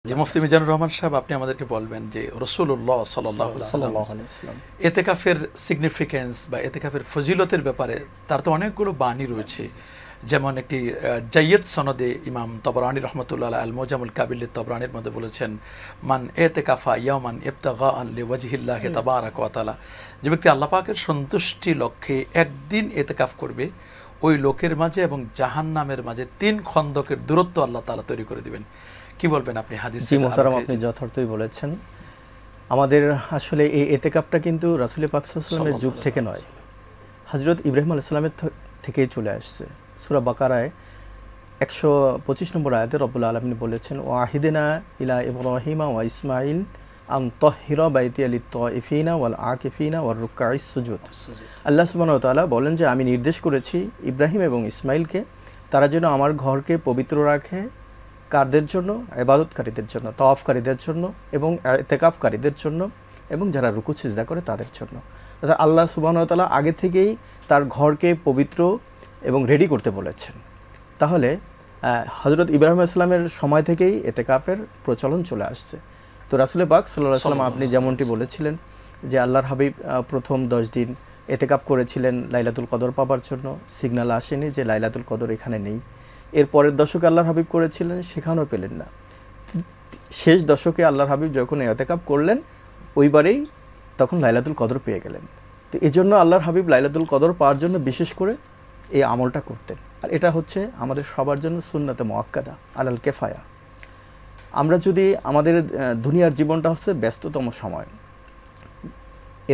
জি, মুফতি মিজানুর রহমান সাহেব, আপনি আমাদেরকে বলবেন যে রাসূলুল্লাহ সাল্লাল্লাহু আলাইহি ওয়াসাল্লাম ইতিকাফের সিগনিফিকেন্স বা ইতিকাফের ফজিলতের ব্যাপারে তার তো অনেকগুলো বাণী রয়েছে। যেমন একটি জাইয়দ সনদে ইমাম তবরানী রহমতুল্লাহ আল মুজামুল কাবিল তবরানীর মধ্যে বলেছেন, মান ইতিকাফা ইয়াওমান ইবতিগাআন লিওয়াজহিল্লাহি তাবারাক ওয়া তাআলা, যে ব্যক্তি আল্লাহ পাকের সন্তুষ্টি লক্ষ্যে একদিন ইতিকাফ করবে, ওই লোকের মাঝে এবং জাহান্নামের মাঝে ৩ খন্দকের দূরত্ব আল্লাহ তাআলা তৈরি করে দিবেন। কি বলবেন আপনি হাদিস? জি মুহতারাম, আপনি যথার্থই বলেছেন। আমাদের আসলে এই ইতিকাফটা কিন্তু রাসূল পাক সাল্লাল্লাহু আলাইহি ওয়াসাল্লামের যুগ থেকে নয়, হযরত ইব্রাহিম আলাইহিস সালামের থেকেই চলে আসছে। সূরা বাকারায় ১২৫ নম্বর আয়াতে রব্বুল আলামিন বলেছেন, ওয়া আহিদিনা ইলা ইব্রাহিমা ওয়া ইসমাঈল আন তাহহিরা বাইতিয়া লিত-তাইফিনা ওয়াল আকিফিনা ওয়ার রুকআইস সুজুদ। আল্লাহ সুবহানাহু ওয়া তাআলা বলেন যে আমি নির্দেশ করেছি ইব্রাহিম এবং ইসমাইলকে, তারা যেন আমার ঘরকে পবিত্র রাখে কারদের জন্য, ইবাদতকারীদের জন্য, তাওয়াফকারীদের জন্য এবং ইতিকাফকারীদের জন্য এবং যারা রুকু সিজদা করে তাদের জন্য। অর্থাৎ আল্লাহ সুবহানাহু ওয়া তাআলা আগে থেকেই তার ঘরকে পবিত্র এবং রেডি করতে বলেছেন। তাহলে হযরত ইব্রাহিম আলাইহিস সালামের সময় থেকেই ইতিকাফের প্রচলন চলে আসছে। তো রাসূল পাক সাল্লাল্লাহু আলাইহি ওয়াসাল্লাম আপনি যেমনটি বলেছিলেন যে আল্লাহর হাবিব প্রথম 10 দিন ইতিকাফ করেছিলেন লাইলাতুল কদর পাবার জন্য। সিগন্যাল আসেনি যে লাইলাতুল কদর এখানে নেই। এর পরের দশকে আল্লাহর হাবিব করেছিলেন, সেখানেও পেলেন না। শেষ দশকে আল্লাহর হাবিব যখন ইতিকাফ করলেন, ওইবারেই তখন লাইলাতুল কদর পেয়ে গেলেন। তো এজন্য আল্লাহর হাবিব লাইলাতুল কদর পাওয়ার জন্য বিশেষ করে এই আমলটা করতেন। আর এটা হচ্ছে আমাদের সবার জন্য সুন্নাতে মুআক্কাদা আলাল কিফায়া। আমরা যদি আমাদের দুনিয়ার জীবনটা হচ্ছে ব্যস্ততম সময়,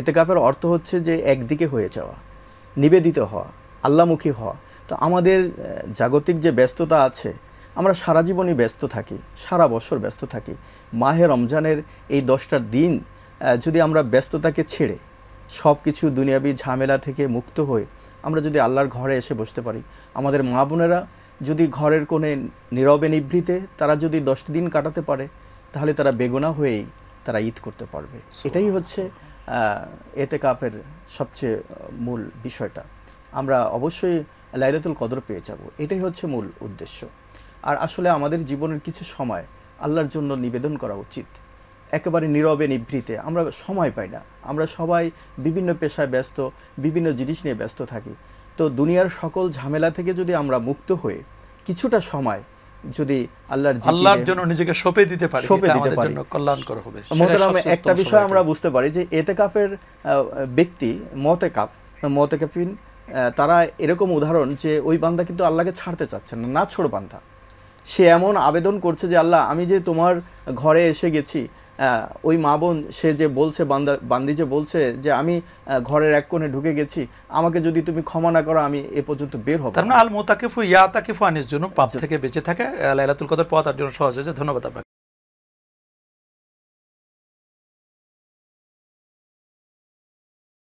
ইতিকাফের অর্থ হচ্ছে যে একদিকে হয়ে যাওয়া, নিবেদিত হওয়া, আল্লাহমুখী হওয়া। তো আমাদের জাগতিক যে ব্যস্ততা আছে, আমরা সারা জীবনই ব্যস্ত থাকি, সারা বছর ব্যস্ত থাকি। মাহে রমজানের এই 10টা দিন যদি আমরা ব্যস্ততাকে ছেড়ে সব কিছু দুনিয়াবি ঝামেলা থেকে মুক্ত হয়ে আমরা যদি আল্লাহর ঘরে এসে বসতে পারি, আমাদের মা বোনেরা যদি ঘরের কোণে নীরবে নিভৃতে তারা যদি 10টি দিন কাটাতে পারে, তাহলে তারা বেগুনাহ হয়েই তারা ঈদ করতে পারবে। এটাই হচ্ছে ইতিকাফের সবচেয়ে মূল বিষয়টা। আমরা অবশ্যই লাইলাতুল কদর পেয়ে যাব, এটাই হচ্ছে মূল উদ্দেশ্য। আর আসলে আমাদের জীবনের কিছু সময় আল্লাহর জন্য নিবেদন করা উচিত। একেবারে নীরবে নিভৃতে আমরা সময় পাই না, আমরা সবাই বিভিন্ন পেশায় ব্যস্ত, বিভিন্ন জিনিস নিয়ে ব্যস্ত থাকি। তো দুনিয়ার সকল ঝামেলা থেকে যদি আমরা মুক্ত হয়ে কিছুটা সময় যদি আল্লাহর জন্য নিজেকে সঁপে দিতে পারি, এটা আমাদের জন্য কল্যাণকর হবে। মোহতারাম, একটা বিষয় আমরা বুঝতে পারি যে ইতিকাফের ব্যক্তি মুতাকাফিন তারা এরকম উদাহরণ যে ওই বান্দা কিন্তু আল্লাহকে ছাড়তে চাচ্ছেন না, ছোড় বান্দা। সে এমন আবেদন করছে যে আল্লাহ, আমি যে তোমার ঘরে এসে গেছি, ওই মা বোন সে যে বলছে, বান্দি যে বলছে যে আমি ঘরের এক কোণে ঢুকে গেছি, আমাকে যদি তুমি ক্ষমা না করো আমি এ পর্যন্ত বের হব। তার মানে আল মুতাকিফু ইয়াতাকিফু আনিস জন্য পাপ থেকে বেঁচে থাকে, লাইলাতুল কদর পাওয়া তার জন্য সহজ হয়েছে। ধন্যবাদ আপনাকে।